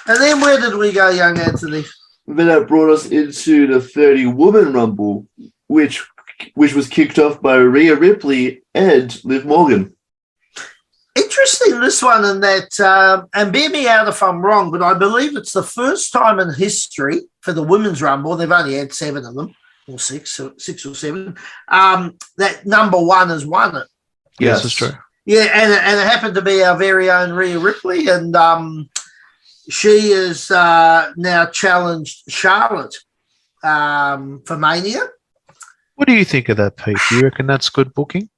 And then where did we go, young Anthony? Then that brought us into the 30-woman Rumble, which was kicked off by Rhea Ripley and Liv Morgan. Interesting, this one, in that, and bear me out if I'm wrong, but I believe it's the first time in history for the Women's Rumble, they've only had 7 of them, or 6 or 7, that number one has won it. Yes, that's true. Yeah, and it happened to be our very own Rhea Ripley, and she is now challenged Charlotte for Mania. What do you think of that, Pete? Do you reckon that's good booking?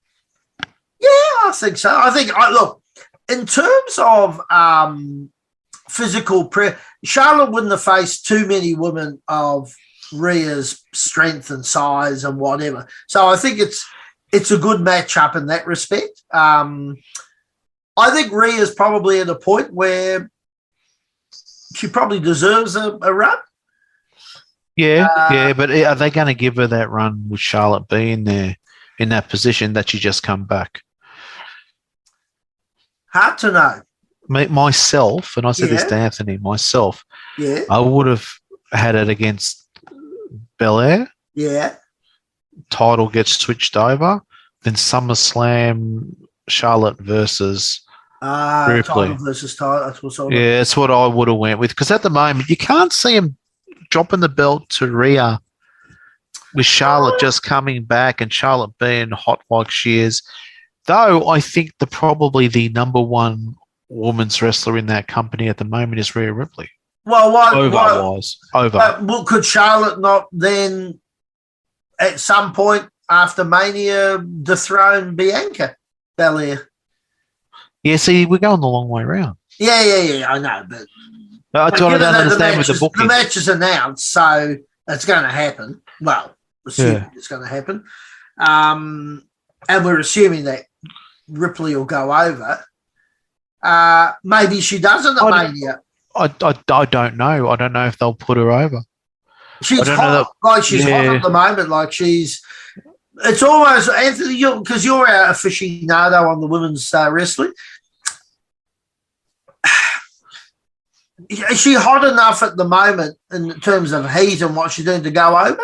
Yeah, I think so. I think, look, in terms of physical Charlotte wouldn't have faced too many women of Rhea's strength and size and whatever. So I think it's a good matchup in that respect. I think Rhea's probably at a point where she probably deserves a run. Yeah, but are they going to give her that run with Charlotte being there in that position that she just come back? Hard to know. Myself, and I said this to Anthony, I would have had it against Belair. Yeah. Title gets switched over. Then SummerSlam, Charlotte versus Ripley. Title versus title. Yeah, that's what I would have went with. Because at the moment, you can't see him dropping the belt to Rhea with Charlotte just coming back and Charlotte being hot like she is. Though I think probably the number one women's wrestler in that company at the moment is Rhea Ripley. Well, over. Could Charlotte not then, at some point after Mania, dethrone Bianca Belair? Yeah, see, we're going the long way around. Yeah, I know, but that's what I don't understand with the booking. The match is announced, so it's going to happen. Well, assuming it's going to happen. And we're assuming that Ripley will go over. Maybe she doesn't at Mania. I don't know. I don't know if they'll put her over. She's hot. She's hot at the moment. It's almost, Anthony, because you're our aficionado on the women's wrestling. Is she hot enough at the moment in terms of heat and what she's doing to go over?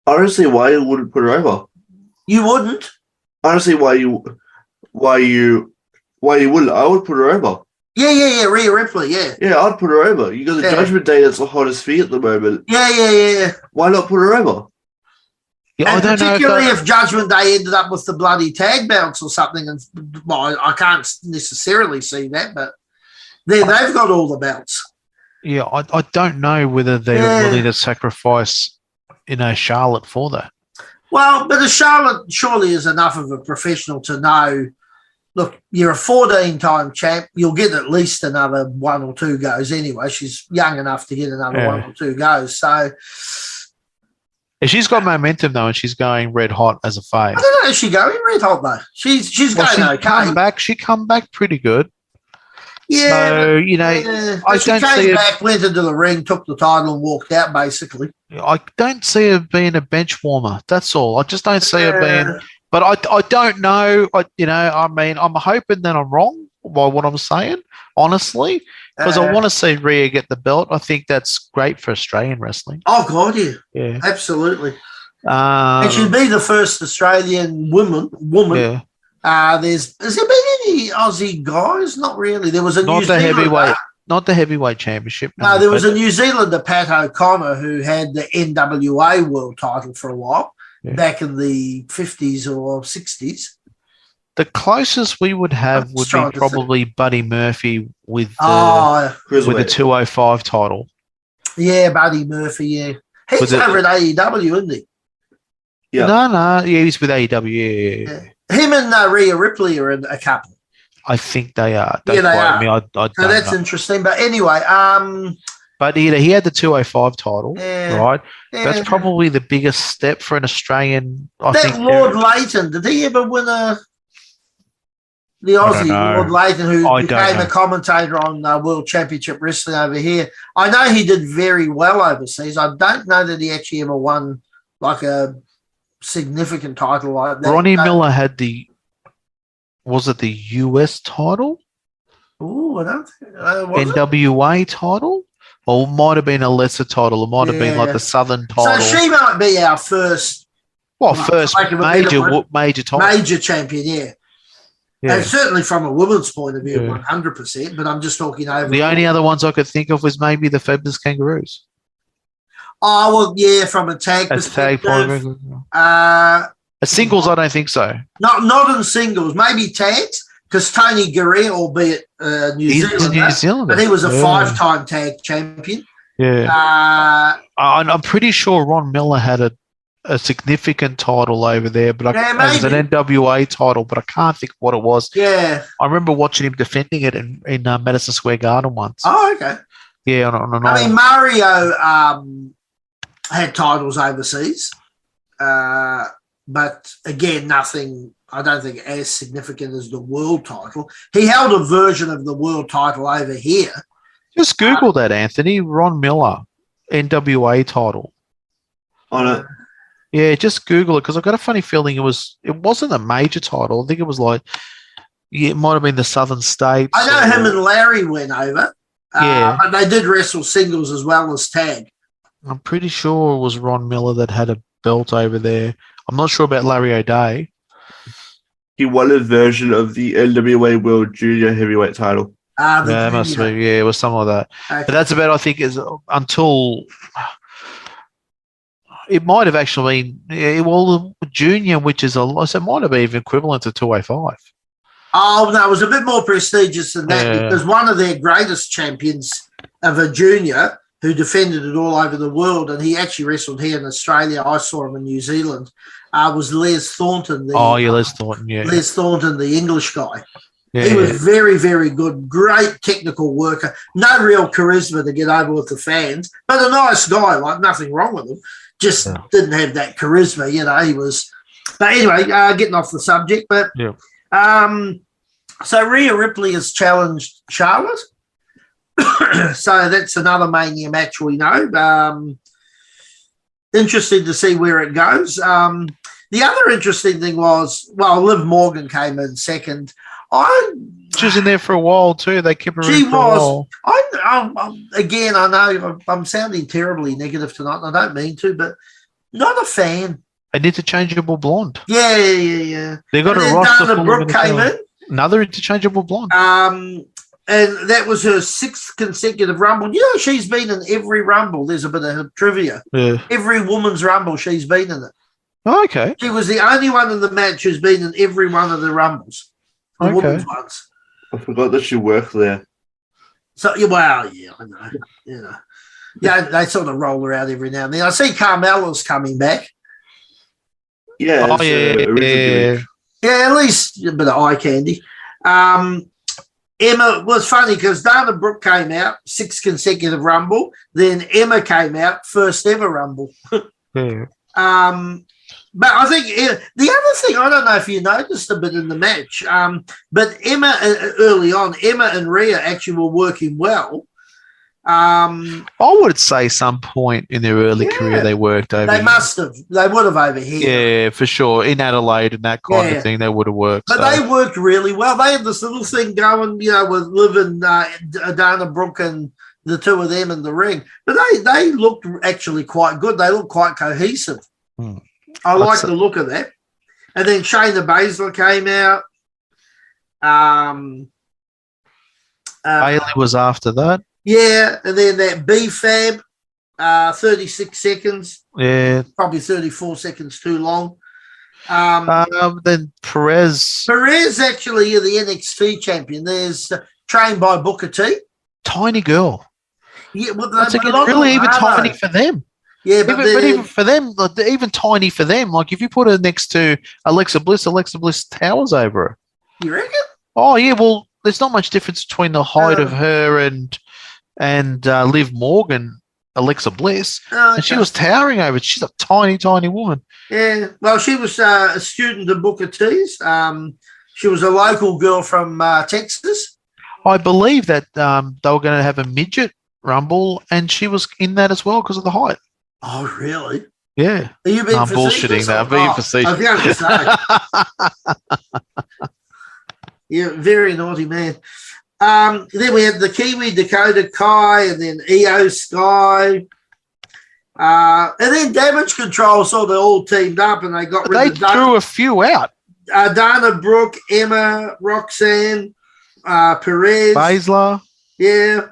I don't see why you wouldn't put her over. You wouldn't? I don't see why you wouldn't. I would put her over. Yeah, Rhea Ripley, yeah. Yeah, I'd put her over. You got the Judgment Day that's the hottest feat at the moment. Yeah. Why not put her over? Yeah, and particularly if Judgment Day ended up with the bloody tag belts or something, and I can't necessarily see that, but they've got all the belts. Yeah, I don't know whether they're willing to sacrifice, Charlotte for that. Well, but Charlotte surely is enough of a professional to know, look, you're a 14-time champ. You'll get at least another 1 or 2 goes anyway. She's young enough to get another 1 or 2 goes. So if she's got momentum though, and she's going red hot as a face. I don't know. Is she going red hot though? She's going okay. She come back pretty good. Yeah. So, I she don't came see back, went into the ring, took the title and walked out basically. I don't see her being a bench warmer. That's all. I just don't see her being. But I don't know. I'm hoping that I'm wrong by what I'm saying, honestly, because I want to see Rhea get the belt. I think that's great for Australian wrestling. Oh, God, yeah. Absolutely. And she'd be the first Australian woman. Yeah. Has there been any Aussie guys? Not really. There was a New Zealander. Not the heavyweight championship. No, there was a New Zealander, Pat O'Connor, who had the NWA world title for a while. Yeah. Back in the 50s or 60s. The closest we would have would be probably Buddy Murphy with the 205 title. Yeah, Buddy Murphy, yeah. He's over at AEW, isn't he? Yeah. No. Yeah, he's with AEW, yeah. Him and Rhea Ripley are a couple. I think they are. They are. I don't so that's know. Interesting. But anyway, but he had the 205 title, right? Yeah. That's probably the biggest step for an Australian. I think Lord Leighton, did he ever win the Aussie Lord Leighton, who became a commentator on World Championship Wrestling over here? I know he did very well overseas. I don't know that he actually ever won like a significant title like that. Ronnie Miller had was it the US title? Oh, I don't think. Was it? NWA title, or might have been a lesser title. It might have been like Yeah. the Southern So title. she might be our first First like a bit of major title. major champion, yeah. Yeah. And certainly from a woman's point of view, Yeah. 100%. But I'm just talking over. The only other ones I could think of was maybe the Fabulous Kangaroos. Oh well, yeah, from a tag That's tag perspective. point. Uh, Singles, I don't think so. not in singles, maybe tags, because Tony Gurria, albeit New He's a Zealander, New Zealander, but he was a Yeah. 5-time tag champion. Yeah. I'm pretty sure Ron Miller had a significant title over there, but Yeah, it was an maybe. NWA title, but I can't think what it was. Yeah. I remember watching him defending it in Madison Square Garden once. Oh, okay. Yeah, on I mean, Mario had titles overseas, but again, nothing. I don't think as significant as the world title. He held a version of the world title over here. Just Google that, Anthony. Ron Miller, NWA title. On it. Yeah, just Google it because I've got a funny feeling it wasn't a major title. I think it was like it might have been the Southern States. I know him and Larry went over. Yeah. But they did wrestle singles as well as tag. I'm pretty sure it was Ron Miller that had a belt over there. I'm not sure about Larry O'Day. He won a version of the NWA World Junior Heavyweight title. Yeah, it must be. Yeah, it was something like that. Okay. But that's about, I think, is until it might have actually been, well, the junior, which is it might have been even equivalent to 205. Oh, no, it was a bit more prestigious than that Yeah. because one of their greatest champions of a junior who defended it all over the world, and he actually wrestled here in Australia. I saw him in New Zealand, was Les Thornton. Les Thornton, yeah. Les Thornton, the English guy. Yeah. He was very, very good, great technical worker, no real charisma to get over with the fans, but a nice guy, like nothing wrong with him. Just didn't have that charisma, he was. But anyway, getting off the subject, but Yeah. So Rhea Ripley has challenged Charlotte. So that's another Mania match we know. Interesting to see where it goes. The other interesting thing was, Liv Morgan came in second. She was in there for a while too. They kept her She in for a was. while. Again, I know I'm sounding terribly negative tonight, and I don't mean to, but not a fan. An interchangeable blonde. Yeah. They got And a then roster Dana full Brooke of came in. Another interchangeable blonde. And that was her 6th consecutive Rumble. She's been in every Rumble. There's a bit of trivia. Yeah. Every woman's Rumble, she's been in it. Oh, okay. She was the only one in the match who's been in every one of the Rumbles. The women's ones. I forgot that she worked there. So, I know. Yeah, they sort of roll her out every now and then. I see Carmella's coming back. Yeah. Oh, yeah. Yeah, at least a bit of eye candy. Emma was funny because Dana Brooke came out, 6th consecutive Rumble. Then Emma came out, 1st ever Rumble. Yeah. But I think the other thing, I don't know if you noticed a bit in the match, but Emma, early on, Emma and Rhea actually were working well. I would say some point in their early career they worked over They here. must have. They would have over here. Yeah, for sure. In Adelaide and that kind of thing, they would have worked. But they worked really well. They had this little thing going, with Liv and Dana Brooke and the two of them in the ring. But they looked actually quite good. They looked quite cohesive. I like the look of that. And then Shayna Baszler came out. Bailey was after that. Yeah, and then that B-Fab, 36 seconds. Yeah. Probably 34 seconds too long. Then Perez. Perez actually the NXT champion. There's trained by Booker T. Tiny girl. Yeah, well, That's again really even tiny for them. Yeah, but even for them, even tiny for them. Like if you put her next to Alexa Bliss towers over her. You reckon? Oh yeah, well, there's not much difference between the height of her and Liv Morgan, Alexa Bliss, and she was towering over. She's a tiny, tiny woman. Yeah, well, she was a student of Booker T's. She was a local girl from Texas. I believe that they were going to have a midget rumble, and she was in that as well because of the height. Oh, really? Yeah. Are you being bullshitting that? I'm being facetious. I was going to say. Yeah, very naughty man. Then we had the Kiwi Dakota Kai and then EO Sky. And then Damage Control sort of all teamed up and they got rid of threw a few out. Dana Brooke, Emma, Roxanne, Perez. Baszler. Yeah.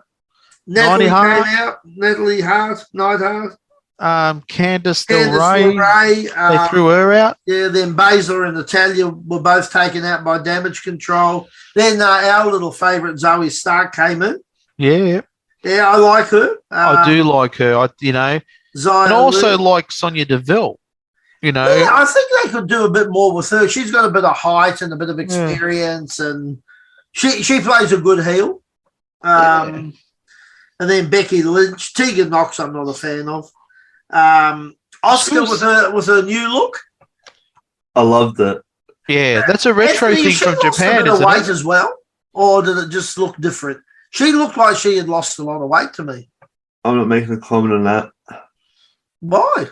Natalie Hart. came out. Natalie Hart, Neidhart. Candice LeRae. They threw her out. Yeah, then Baszler and Natalia were both taken out by Damage Control. Then our little favourite Zoe Stark came in. Yeah. Yeah, I like her. I do like her. Zion and also Lee. like Sonia Deville. Yeah, I think they could do a bit more with her. She's got a bit of height and a bit of experience, and she plays a good heel. And then Becky Lynch, Tegan Knox, I'm not a fan of. Oscar with her new look. I loved it. Yeah, that's a retro Anthony, thing from Japan, a bit of isn't weight it? as well, or did it just look different? She looked like she had lost a lot of weight to me. I'm not making a comment on that. Why?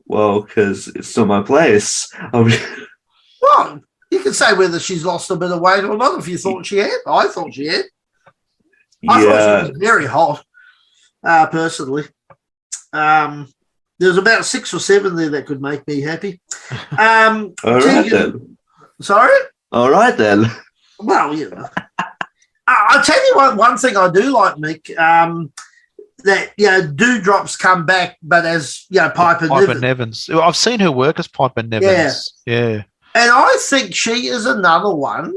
Well, because it's not my place. Well, you can say whether she's lost a bit of weight or not if you thought she had. I thought she had. I thought she was very hot, personally. There's about 6 or 7 there that could make me happy. All right, then. Sorry? All right, then. Well, I'll tell you one thing I do like, Mick, that, Dewdrops come back, but as, Piper Nevins. Well, I've seen her work as Piper Nevins. Yeah. And I think she is another one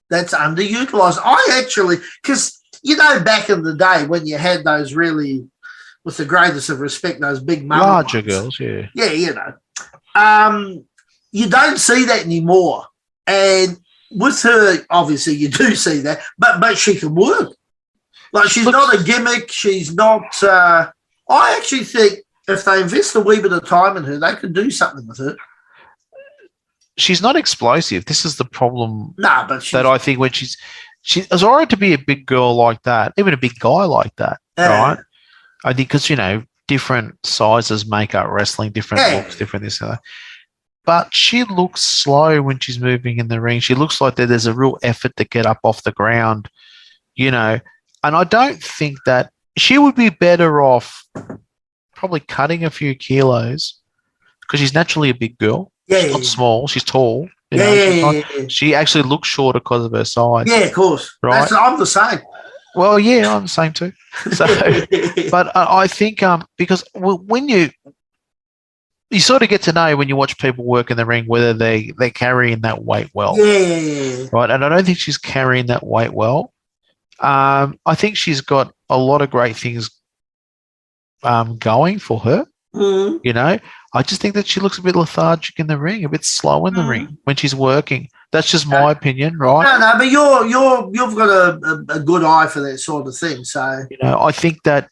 that's underutilized. I actually, because, back in the day when you had those really, with the greatest of respect, those big larger ones, girls, yeah. Yeah, you don't see that anymore. And with her, obviously, you do see that, but she can work. Like, she's not a gimmick. She's not. I actually think if they invest a wee bit of time in her, they could do something with her. She's not explosive. This is the problem. No, but that I think when she's all right to be a big girl like that, even a big guy like that, right? I think because different sizes make up wrestling, different looks, different this and that. But she looks slow when she's moving in the ring. She looks like there's a real effort to get up off the ground, And I don't think that she would be better off probably cutting a few kilos because she's naturally a big girl. Yeah, she's not small. She's tall. She actually looks shorter because of her size. Yeah, of course. Right. I'm the same. Well, yeah, I'm the same too. So, but I think because when you sort of get to know when you watch people work in the ring whether they're carrying that weight well. Yeah. Right, and I don't think she's carrying that weight well. I think she's got a lot of great things going for her. Mm. I just think that she looks a bit lethargic in the ring, a bit slow in the ring when she's working. That's just my opinion, right? No, but you've got a good eye for that sort of thing. So I think that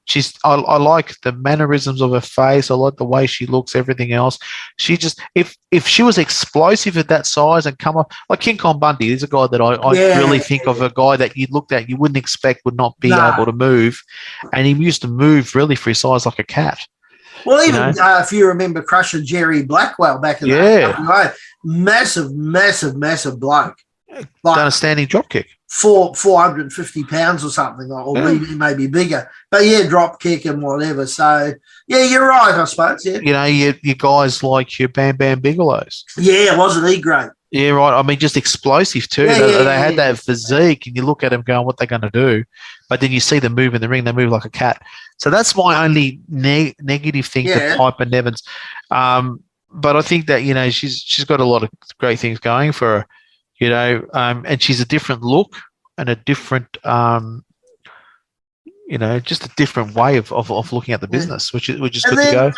she's. I like the mannerisms of her face. I like the way she looks. Everything else, she just if she was explosive at that size and come up like King Kong Bundy, he's a guy that I really think of a guy that you looked at you wouldn't expect would not be able to move, and he used to move really for his size like a cat. Well, even if you remember Crusher Jerry Blackwell back in the day, massive bloke. Done a standing drop kick. 450 pounds or something, or maybe bigger. But drop kick and whatever. So you're right, I suppose. Yeah. You guys like your Bam Bam Bigelows. Yeah, wasn't he great? Yeah, right. I mean, just explosive too. They had that physique, and you look at them going, "What they're going to do?" But then you see them move in the ring; they move like a cat. So that's my only negative thing to Piper Nevins. But I think that she's got a lot of great things going for her. And she's a different look and a different, just a different way of looking at the business, which is good to go.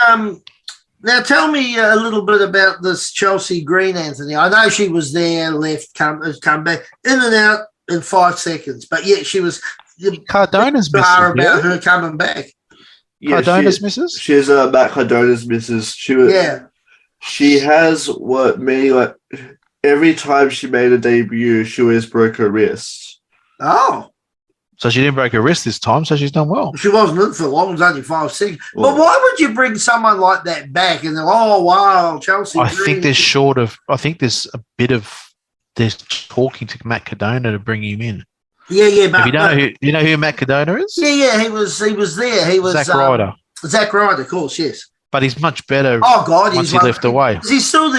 Now, tell me a little bit about this Chelsea Green, Anthony. I know she was there, left, come back, in and out in 5 seconds. But she was Cardona's misses. About her coming back. Yeah, Cardona's misses. She's Matt Cardona's misses. She was. Yeah. She has every time she made a debut, she always broke her wrist. Oh. So she didn't break her wrist this time, so she's done well. She wasn't in for long, it was only 5 seconds. Well, but why would you bring someone like that back and they're, oh, wow, Chelsea I think there's a bit of there's talking to Matt Cardona to bring him in. Yeah. But you know who Matt Cadona is? Yeah. He was there. He was Zack Ryder. Zack Ryder, of course. Yes. But he's much better. Oh God, once he left away. Is he still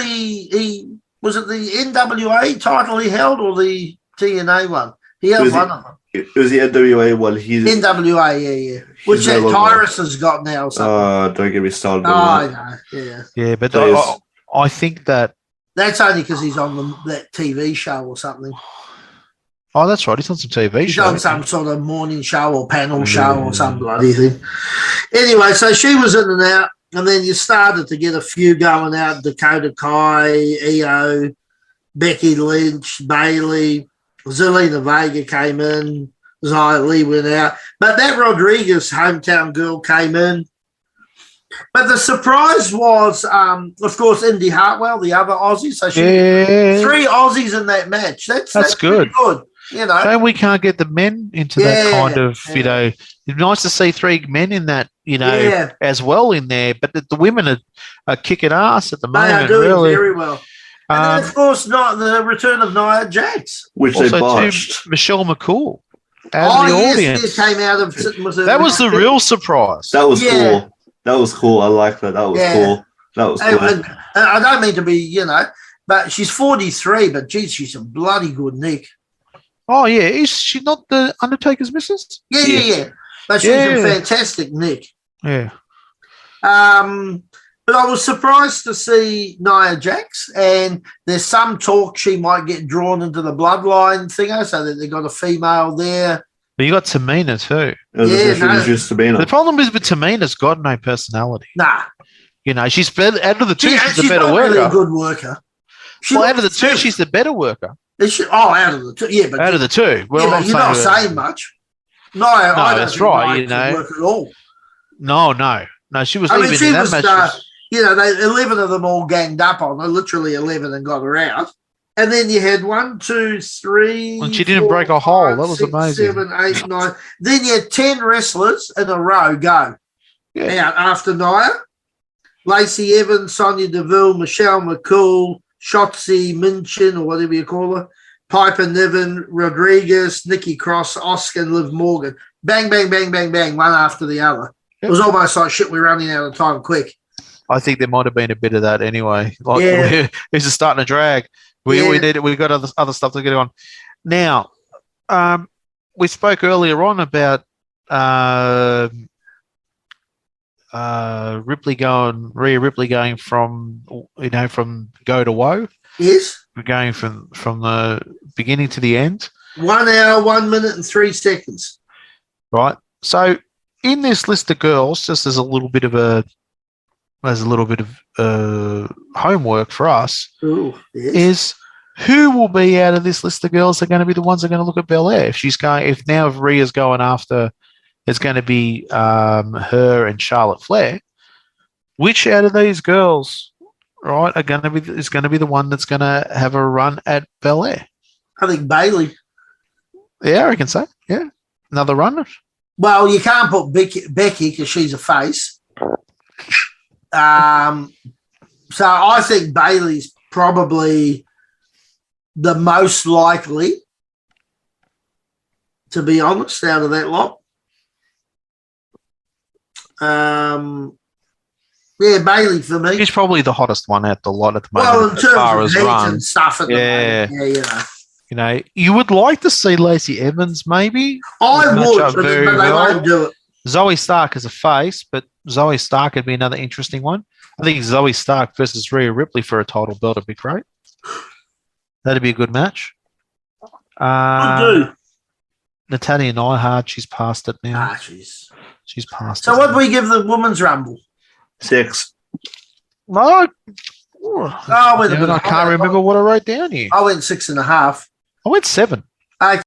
was it the NWA title he held or the TNA one? He held one of them. It was the NWA one. NWA, yeah. Which that Tyrus has got now or something. Don't get me started. I know, yeah. Yeah, but I think that... That's only because he's on that TV show or something. Oh, that's right. He's on some TV He's show. on some sort of morning show or panel show or some bloody thing. Anyway, so she was in and out, and then you started to get a few going out. Dakota Kai, Io, Becky Lynch, Bailey, Zelina Vega came in, Xia Li went out. But that Rodriguez hometown girl came in. But the surprise was, of course, Indy Hartwell, the other Aussie. So she 3 Aussies in that match. That's good. Good. You know, and we can't get the men into that kind of, you know, it's nice to see 3 men in that, you know, as well in there. But the women are kicking ass at the moment. They are doing really. very well. And then, of course, not the return of Nia Jax, which also they botched. Michelle McCool out of the audience. Came out of sitting with her. That was the real surprise. That was cool. That was cool. I like that. That was cool. That was cool. And I don't mean to be, you know, but she's 43, but geez, she's a bloody good nick. Oh, yeah. Is she not the Undertaker's missus? Yeah. But she's a fantastic nick. Yeah. But I was surprised to see Nia Jax, and there's some talk she might get drawn into the bloodline thingo, so that they got a female there. But you got Tamina too. Tamina. The problem is with Tamina's got no personality. Nah. You know, she's better out of the 2. She's the better not worker. Really a good worker. Out of the 2, she's the better worker. Out of the 2, yeah. But out of the 2, well, but you're not saying much. No, I don't that's right. You know, work at all. No. She was leaving in that match. You know, 11 of them all ganged up on her, literally 11, and got her out. And then you had 1, 2, 3. And she didn't break a hole. That was 6, amazing. 7, 8, 9. Then you had 10 wrestlers in a row go out after Nia. Lacey Evans, Sonya Deville, Michelle McCool, Shotzi Minchin, or whatever you call her, Piper Niven, Rodriguez, Nikki Cross, Oscar, and Liv Morgan. Bang, bang, bang, bang, bang, one after the other. Yep. It was almost like, shit, we're running out of time quick. I think there might have been a bit of that anyway. Like, it's just starting to drag. We got other stuff to get on. Now, we spoke earlier on about Rhea Ripley going from go to woe. Yes. We're going from the beginning to the end. 1 hour, 1 minute, and 3 seconds. Right. So in this list of girls, just as a little bit of homework for us, is who will be out of this list of girls are going to be the ones that are going to look at Belair. If Rhea's going after, it's going to be her and Charlotte Flair. Which out of these girls, right, is going to be the one that's going to have a run at Belair? I think Bailey. Yeah, I can say. Yeah, another run. Well, you can't put Becky because she's a face. So I think Bailey's probably the most likely, to be honest, out of that lot. Bailey for me. She's probably the hottest one out the lot at the moment. Well, in terms of heat and stuff at the moment. Yeah, you know. You know, you would like to see Lacey Evans maybe. I would, but they won't do it. Zoe Stark is a face, but Zoe Stark would be another interesting one. I think Zoe Stark versus Rhea Ripley for a title belt would be great. That'd be a good match. Natalya Neihart, she's past it now. She's past it. So what do we give the Women's Rumble? 6. No. I can't remember what I wrote down here. I went 6.5. I went 7.